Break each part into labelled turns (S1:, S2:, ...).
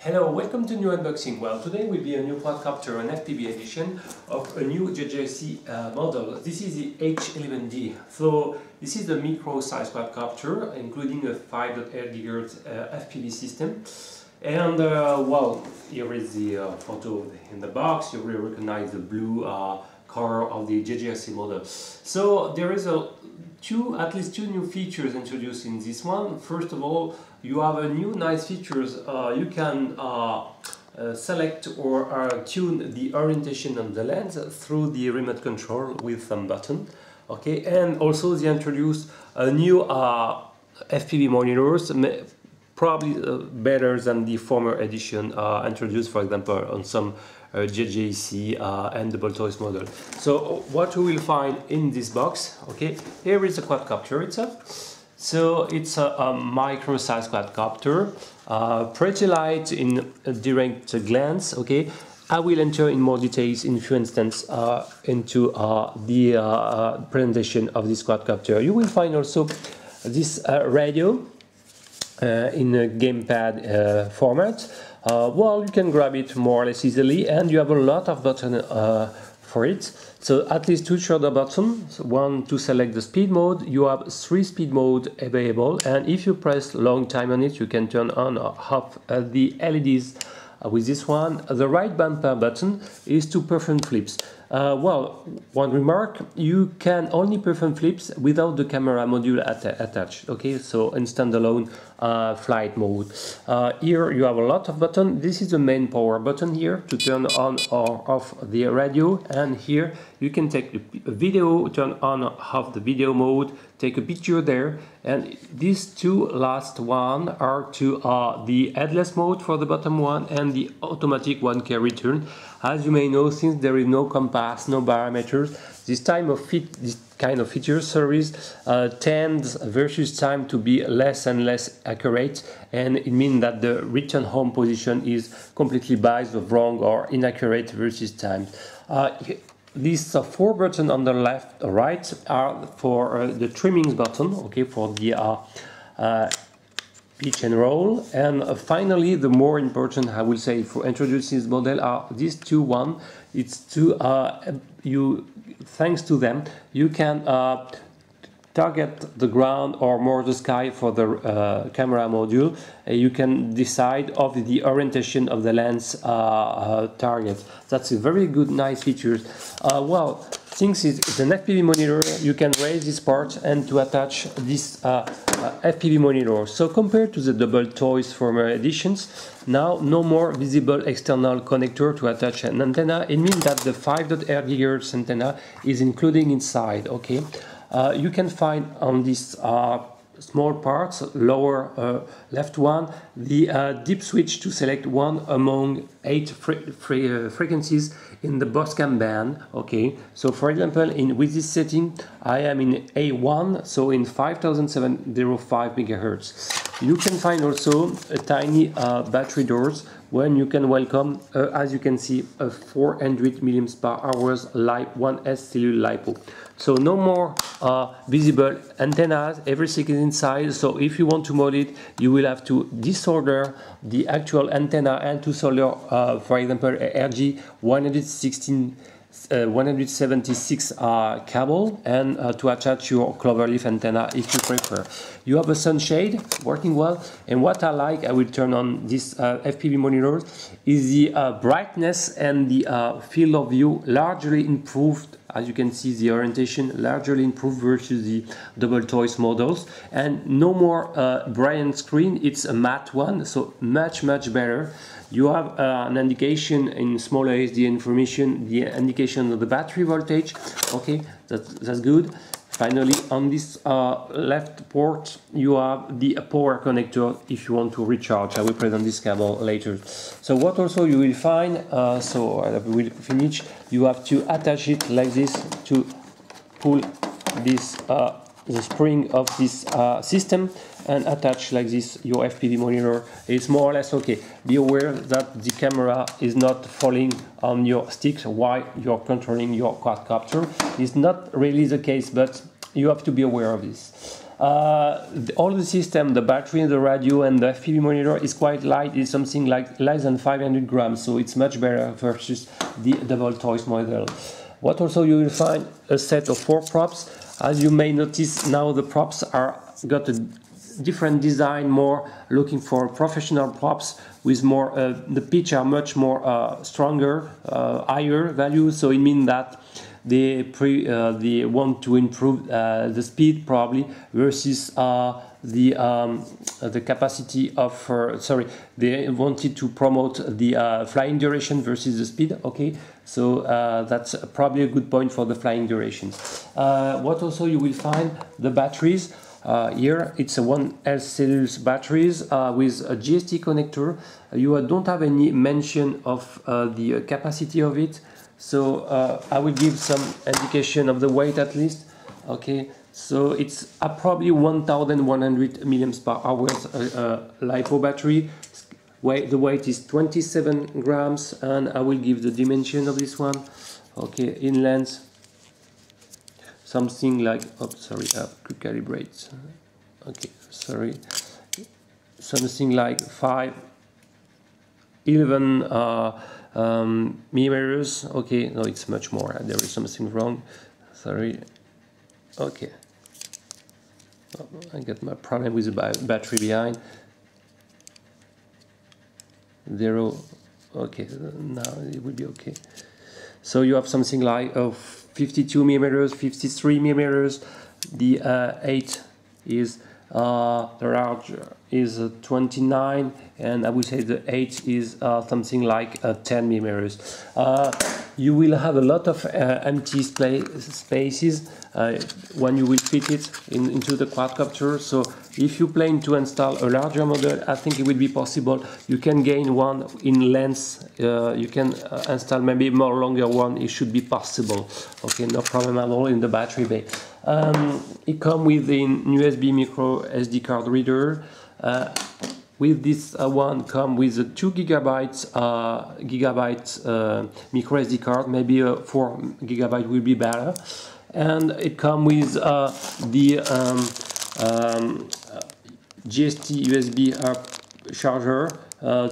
S1: Hello, welcome to new unboxing. Well, today will be a new quadcopter, an FPV edition of a new JJRC model. This is the H11D. So this is the micro size quadcopter, including a 5.8 GHz FPV system. And well, here is the photo in the box. You will recognize the blue color of the JJRC model. So there is at least two new features introduced in this one. First of all, you have a new nice features. You can select or tune the orientation of the lens through the remote control with some button. Okay, and also they introduced a new FPV monitors, probably better than the former edition introduced, for example, on some JJRC and double toys model. So what we will find in this box, okay, here is the quadcopter itself. So it's a micro size quadcopter, pretty light in a direct glance. Okay, I will enter in more details in a few instances into the presentation of this quadcopter. You will find also this radio in a gamepad format. Well, you can grab it more or less easily, and you have a lot of buttons for it. So at least two shoulder buttons, one to select the speed mode. You have 3 speed modes available, and if you press long time on it, you can turn on or off the LEDs with this one. The right bumper button is to perform flips. Well, one remark, you can only perform flips without the camera module attached, okay, so in standalone flight mode. Here you have a lot of buttons. This is the main power button here to turn on or off the radio, and here you can take a video, turn on or off the video mode, take a picture there, and these two last one are to the headless mode for the bottom one and the automatic 1K return. As you may know, since there is no compass, no barometers, this kind of feature series tends versus time to be less and less accurate, and it means that the return home position is completely biased, wrong or inaccurate versus time. These 4 buttons on the left or right are for the trimming button, okay, for the pitch and roll. And finally, the more important, I will say, for introducing this model are these two one. It's to thanks to them, you can target the ground or more the sky for the camera module. You can decide of the orientation of the lens target. That's a very good, nice feature. Well, things is it's an FPV monitor. You can raise this part and to attach this FPV monitor. So compared to the double toys former editions, now no more visible external connector to attach an antenna. It means that the 5.8 GHz antenna is included inside. Okay. You can find on these small parts, lower left one, the deep switch to select one among 8 frequencies in the Boscam band. Okay, so for example, with this setting, I am in A1, so in 5705 MHz. You can find also a tiny battery doors when you can welcome, as you can see, a 400 mAh 1S cellular LiPo. So no more visible antennas, everything is inside. So if you want to mount it, you will have to desolder the actual antenna and to solder, for example, RG 176 cable, and to attach your cloverleaf antenna if you prefer. You have a sunshade working well, and what I like, I will turn on this FPV monitor, is the brightness and the field of view largely improved. As you can see, the orientation largely improved versus the double toys models, and no more bright screen. It's a matte one, so much better. You have an indication in small SD information, the indication of the battery voltage. Okay, that's good. Finally, on this left port, you have the power connector if you want to recharge. I will present this cable later. So what also you will find, so I will finish, you have to attach it like this to pull this the spring of this system and attach like this your FPV monitor. It's more or less okay. Be aware that the camera is not falling on your sticks while you're controlling your quadcopter. It's not really the case, but you have to be aware of this. all the system, the battery, the radio, and the FPV monitor is quite light. It's something like less than 500 grams, so it's much better versus the double choice model. What also you will find a set of 4 props. As you may notice, now the props are got a different design, more looking for professional props with more the pitch are much more stronger, higher value. So it means that they want to improve the speed probably versus the capacity of they wanted to promote the flying duration versus the speed. Okay, so that's probably a good point for the flying duration. What also you will find the batteries. Here it's a 1L cellulose batteries with a GST connector. You don't have any mention of the capacity of it, so I will give some indication of the weight at least. Okay, so it's probably 1100 milliamps per hour LiPo battery. The weight is 27 grams, and I will give the dimension of this one. Okay, in length something like, oh sorry, I have to calibrate. Okay, sorry, something like 11 millimeters. Okay, no, it's much more. There is something wrong. Sorry. Okay. Oh, I got my problem with the battery behind. 0. Okay, now it will be okay. So you have something like 52 millimeters, 53 millimeters. The 8 is the larger is 29, and I would say the 8 is something like 10 millimeters. You will have a lot of empty spaces when you will fit it into the quadcopter. So if you plan to install a larger model, I think it will be possible. You can gain one in length. You can install maybe more longer one. It should be possible. Okay, no problem at all in the battery bay. It comes with an USB micro SD card reader. With this one come with a 2 gigabyte micro SD card. Maybe a 4 gigabyte will be better. And it comes with the GST USB charger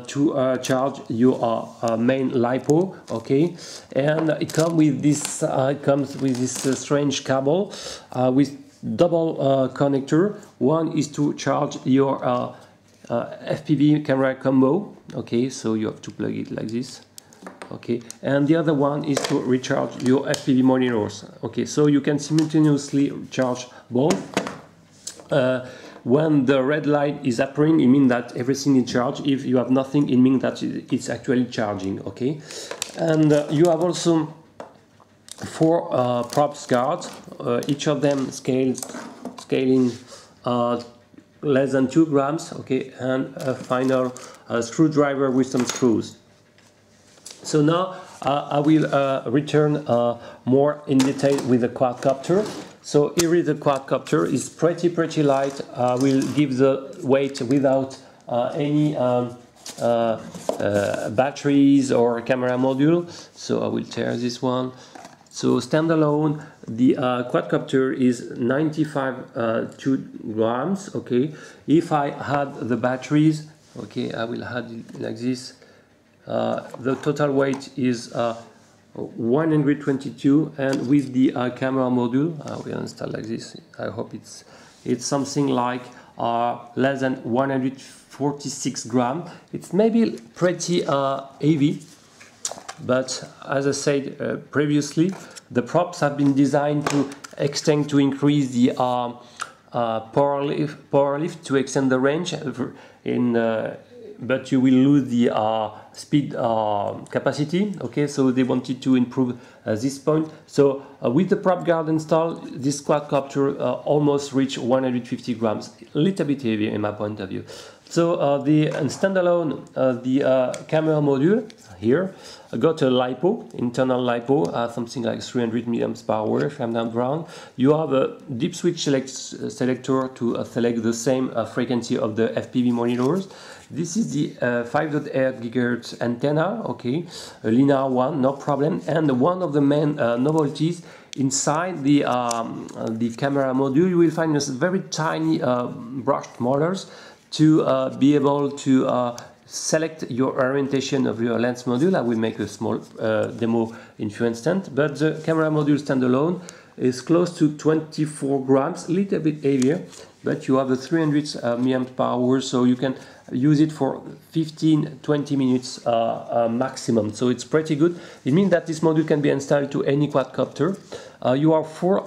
S1: to charge your main LiPo. Okay, and it comes with this. Strange cable with double connector. One is to charge your FPV camera combo. Okay, so you have to plug it like this. Okay, and the other one is to recharge your FPV monitors. Okay, so you can simultaneously charge both. When the red light is appearing, it means that everything is charged. If you have nothing, it means that it's actually charging. Okay, and you have also 4 props cards, each of them scaling less than 2 grams. Okay, and a final screwdriver with some screws. So now I will return more in detail with the quadcopter. So here is the quadcopter. It's pretty light. I will give the weight without any batteries or camera module. So I will tear this one. So standalone, the quadcopter is 2 grams. Okay, if I had the batteries, okay, I will add it like this. The total weight is 122, and with the camera module, I will install like this. I hope it's something like less than 146 grams. It's maybe pretty heavy, but as I said previously, the props have been designed to extend, to increase the power lift, to extend the range but you will lose the speed capacity. Okay, so they wanted to improve this point. So with the prop guard installed, this quadcopter almost reached 150 grams, a little bit heavy in my point of view. So the standalone, the camera module here got a LiPo, internal LiPo, something like 300 milliamps per hour if I'm not wrong. You have a deep switch selector to select the same frequency of the FPV monitors. This is the 5.8 GHz antenna, okay, a linear one, no problem. And one of the main novelties inside the camera module you will find this very tiny brushed molars to be able to select your orientation of your lens module. I will make a small demo in few instants, but the camera module standalone is close to 24 grams, a little bit heavier, but you have a 300 milliamp power, so you can use it for 15-20 minutes maximum, so it's pretty good. It means that this module can be installed to any quadcopter. You have 4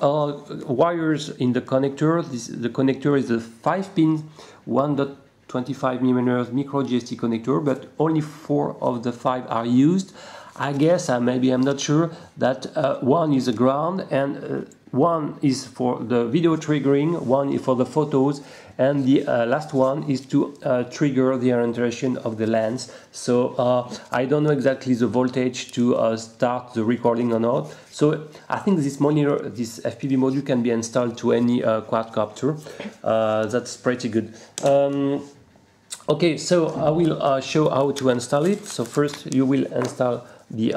S1: wires in the connector. The connector is a 5-pin 1.25mm micro GST connector, but only 4 of the 5 are used. I guess, maybe I'm not sure, that one is a ground and one is for the video triggering, one is for the photos, and the last one is to trigger the orientation of the lens. So I don't know exactly the voltage to start the recording or not. So I think this monitor, this FPV module can be installed to any quadcopter. That's pretty good. Okay, so I will show how to install it. So first you will install the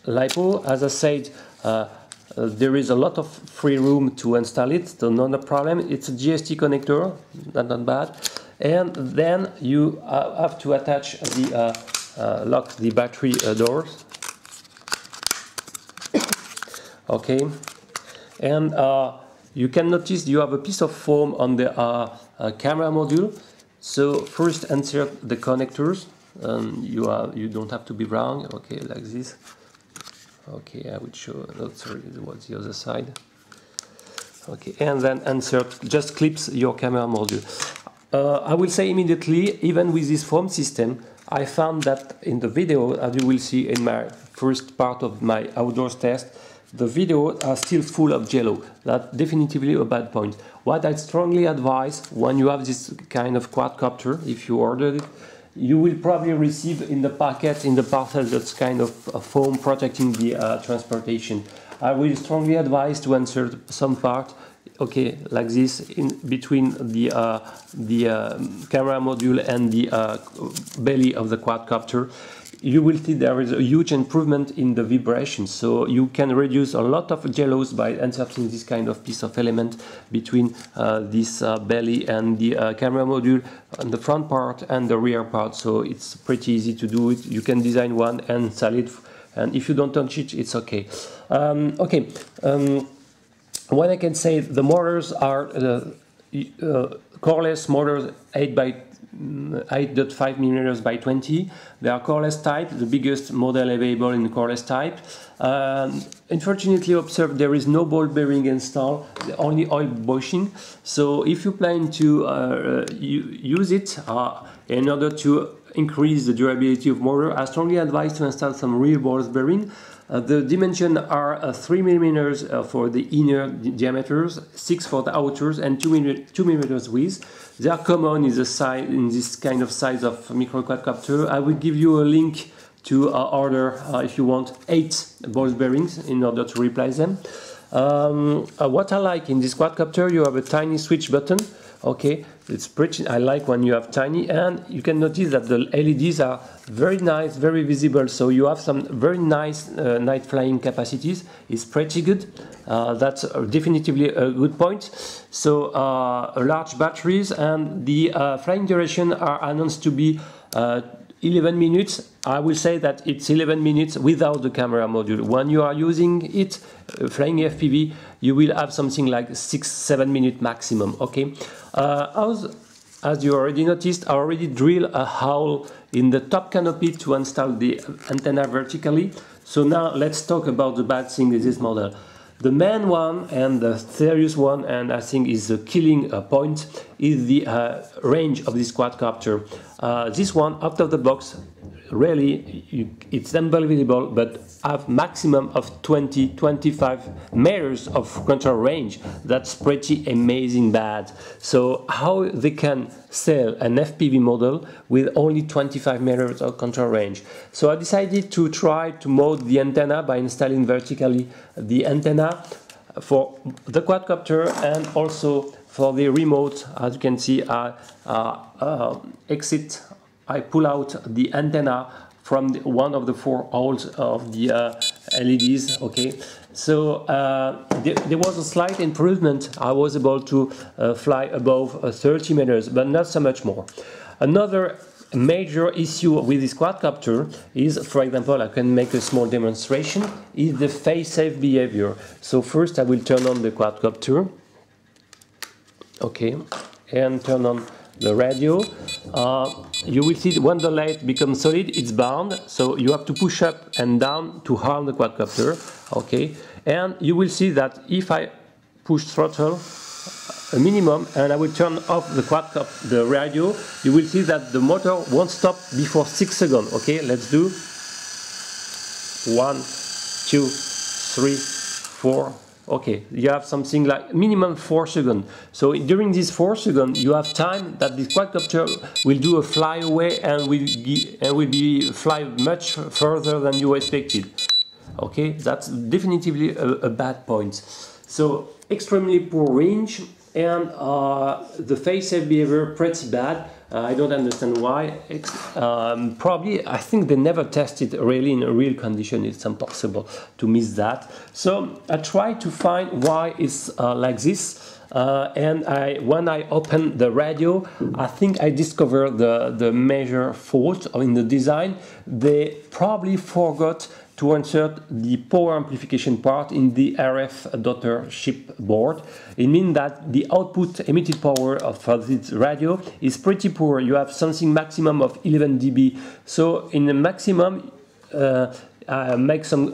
S1: LiPo. As I said, there is a lot of free room to install it, so not a problem. It's a GST connector, not bad. And then you have to attach the lock the battery doors. Okay, and you can notice you have a piece of foam on the camera module. So first insert the connectors. You don't have to be wrong. Okay, like this. Okay, I would show. Oh, sorry, what's the other side? Okay, and then insert. Just clips your camera module. I will say immediately, even with this foam system, I found that in the video, as you will see in my first part of my outdoors test, the videos are still full of jello. That's definitively a bad point. What I strongly advise when you have this kind of quadcopter, if you ordered it, you will probably receive in the packet, in the parcel, that's kind of foam protecting the transportation. I will strongly advise to insert some part, okay, like this, in between the camera module and the belly of the quadcopter. You will see there is a huge improvement in the vibration, so you can reduce a lot of jellos by inserting this kind of piece of element between this belly and the camera module on the front part and the rear part. So it's pretty easy to do it. You can design one and install it, and if you don't touch it, it's okay. What I can say, the motors are coreless motors 8.5mm by 20. They are coreless type, the biggest model available in coreless type. Unfortunately, observe there is no ball bearing installed, only oil bushing. So if you plan to use it in order to increase the durability of motor, I strongly advise to install some real ball bearing. The dimensions are 3mm for the inner diameters, 6 for the outers, and 2mm width. They are common in this kind of size of micro quadcopter. I will give you a link to order if you want 8 ball bearings in order to replace them. What I like in this quadcopter, you have a tiny switch button. Okay, it's pretty. I like when you have tiny, and you can notice that the LEDs are very nice, very visible. So you have some very nice night flying capacities. It's pretty good. That's definitively a good point. So large batteries, and the flying duration are announced to be 11 minutes. I will say that it's 11 minutes without the camera module. When you are using it, flying FPV, you will have something like 6-7 minutes maximum. Okay. As you already noticed, I already drilled a hole in the top canopy to install the antenna vertically. So now let's talk about the bad thing with this model. The main one and the serious one, and I think is the killing point, is the range of this quadcopter. This one, out of the box, really, it's unbelievable, but have maximum of 20-25 meters of control range. That's pretty amazing bad. So how they can sell an FPV model with only 25 meters of control range? So I decided to try to mount the antenna by installing vertically the antenna for the quadcopter and also for the remote. As you can see, I pull out the antenna from one of the 4 holes of the LEDs. Okay, So there was a slight improvement. I was able to fly above 30 meters, but not so much more. Another major issue with this quadcopter is, for example, I can make a small demonstration, is the failsafe behavior. So first I will turn on the quadcopter, okay, and turn on the radio. You will see when the light becomes solid, it's bound, so you have to push up and down to harm the quadcopter, okay, and you will see that if I push throttle a minimum and I will turn off the radio, you will see that the motor won't stop before 6 seconds. Okay, let's do 1, 2, 3, 4. Okay, you have something like minimum 4 seconds. So during these 4 seconds, you have time that this quadcopter will do a flyaway and will fly much further than you expected. Okay, that's definitively a bad point. So extremely poor range. And the failsafe behavior pretty bad. I don't understand why. Probably, I think they never tested really in a real condition. It's impossible to miss that. So I tried to find why it's like this. And when I opened the radio, I think I discovered the major fault in the design. They probably forgot to insert the power amplification part in the RF daughter chip board. It means that the output emitted power of this radio is pretty poor. You have something maximum of 11 dB. So in the maximum, I make some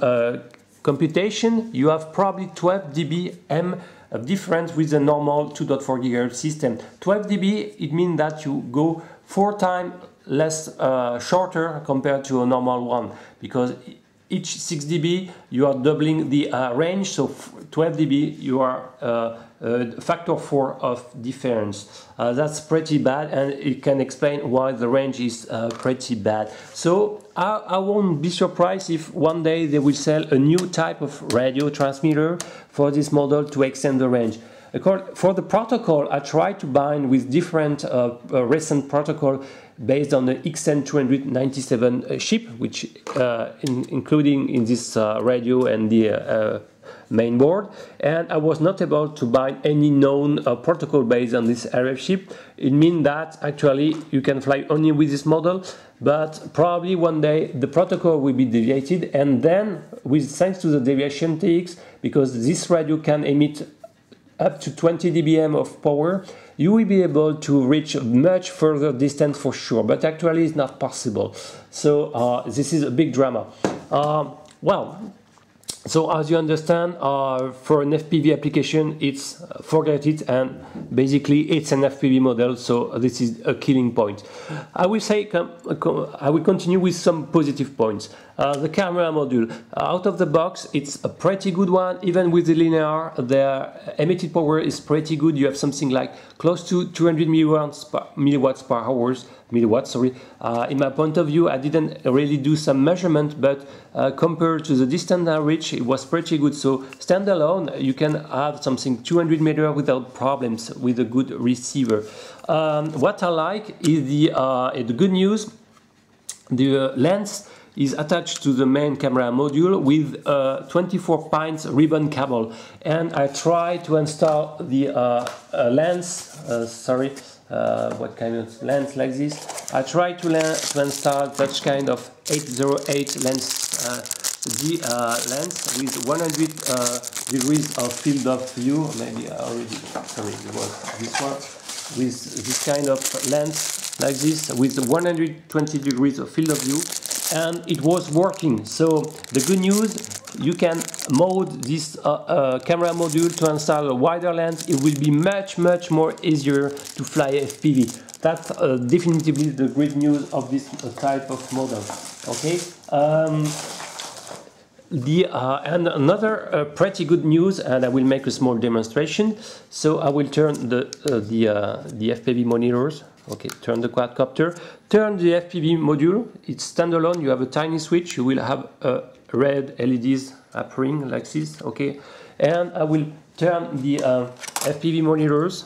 S1: computation, you have probably 12 dBm difference with the normal 2.4 GHz system. 12 dB, it means that you go 4 times less shorter compared to a normal one, because each 6 dB you are doubling the range, so 12 dB you are factor 4 of difference. That's pretty bad, and it can explain why the range is pretty bad. So I won't be surprised if one day they will sell a new type of radio transmitter for this model to extend the range. For the protocol, I tried to bind with different recent protocol based on the XN297 chip, which including in this radio and the main board, and I was not able to bind any known protocol based on this RF chip. It means that actually you can fly only with this model, but probably one day the protocol will be deviated, and then thanks to the deviation TX, because this radio can emit up to 20 dBm of power, you will be able to reach much further distance for sure, but actually it's not possible. So this is a big drama. Well, so as you understand, for an FPV application, it's forget it, and basically it's an FPV model, so this is a killing point. I will say, I will continue with some positive points. The camera module, out of the box, it's a pretty good one. Even with the linear, the emitted power is pretty good. You have something like close to 200 milliwatts per hour. In my point of view, I didn't really do some measurement, but compared to the distance I reached, it was pretty good. So standalone, you can have something 200 meters without problems with a good receiver. What I like is the good news. The lens is attached to the main camera module with a 24 pins ribbon cable, and I try to install the lens. What kind of lens like this? I try to install such kind of 808 lens, lens with 100 degrees of field of view. Maybe I already, it was this one, with this kind of lens like this with 120 degrees of field of view, and it was working. So the good news, you can mode this camera module to install a wider lens. It will be much more easier to fly FPV. That's definitively the great news of this type of model. Okay. And another pretty good news, and I will make a small demonstration. So I will turn the FPV monitors. Okay, turn the quadcopter, turn the FPV module. It's standalone. You have a tiny switch. You will have red LEDs appearing like this. Okay, and I will turn the FPV monitors.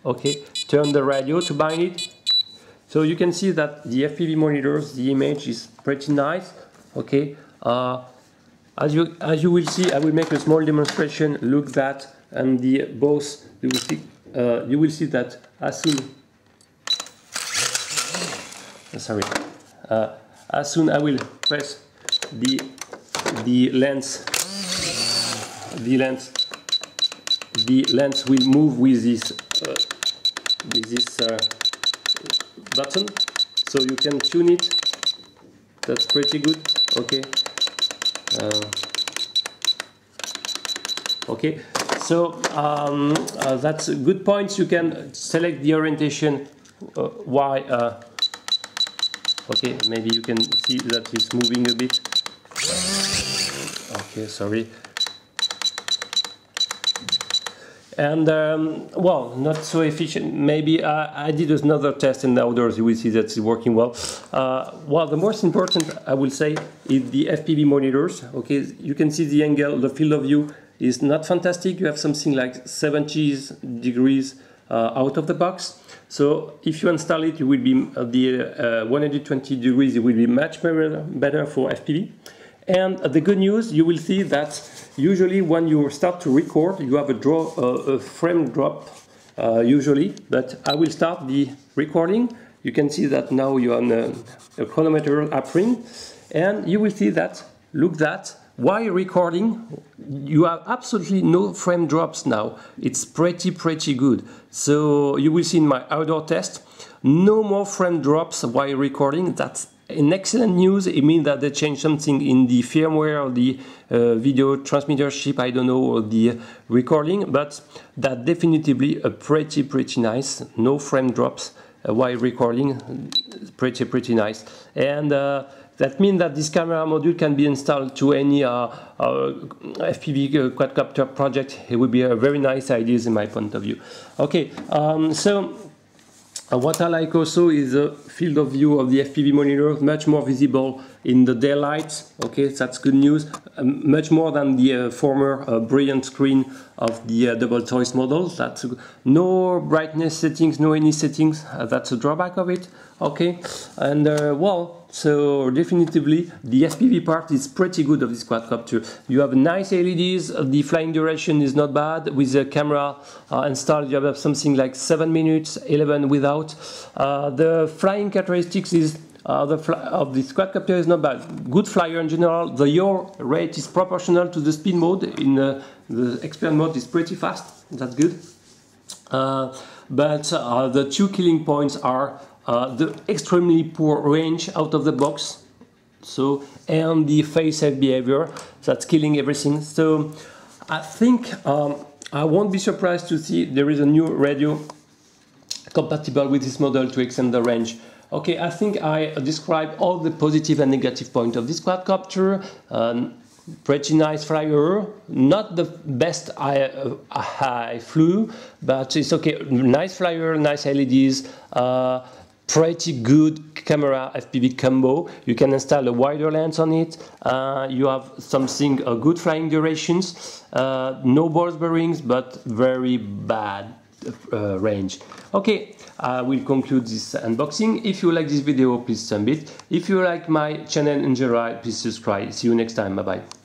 S1: Okay, turn the radio to bind it. So you can see that the FPV monitors, the image is pretty nice. Okay, As you will see, I will make a small demonstration. Look that, and the both you will see that as soon I will press the lens will move with this button, so you can tune it. That's pretty good. Okay. Okay, so that's a good point. You can select the orientation. Okay, maybe you can see that it's moving a bit. Okay, sorry. And well, not so efficient. Maybe I did another test in the outdoors. You will see that it's working well. Well, the most important, I will say, is the FPV monitors. Okay, you can see the angle, the field of view is not fantastic. You have something like 70 degrees out of the box. So if you install it, you will be the 120 degrees. It will be much better for FPV. And the good news, you will see that usually when you start to record, you have a frame drop usually. But I will start the recording. You can see that now you're on a chronometer upring, and you will see that. Look that. While recording, you have absolutely no frame drops now. It's pretty good. So you will see in my outdoor test, no more frame drops while recording. That's an excellent news. It means that they changed something in the firmware of the video transmitter chip, I don't know, or the recording, but that definitively a pretty nice. No frame drops while recording. Pretty nice. And that means that this camera module can be installed to any FPV quadcopter project. It would be a very nice idea in my point of view. Okay, so what I like also is the field of view of the FPV monitor, much more visible in the daylight. Okay, that's good news. Much more than the former brilliant screen of the double choice models. That's no brightness settings, no any settings. That's a drawback of it. Okay, and well, so definitively the FPV part is pretty good of this quadcopter. You have nice LEDs, the flying duration is not bad. With the camera installed, you have something like 7 minutes, 11 without. The flying characteristics is of this quadcopter is not bad. Good flyer in general. The yaw rate is proportional to the speed mode. In the expert mode is pretty fast. That's good. But the two killing points are the extremely poor range out of the box, so, and the Failsafe Behavior, that's killing everything. So I think I won't be surprised to see there is a new radio compatible with this model to extend the range. Okay, I think I described all the positive and negative points of this quadcopter. Pretty nice flyer, not the best I flew, but it's okay. Nice flyer, nice LEDs, pretty good camera FPV combo. You can install a wider lens on it. You have something good flying durations, no ball bearings, but very bad range. Okay, I will conclude this unboxing. If you like this video, please thumb it. If you like my channel in general, please subscribe. See you next time. Bye bye.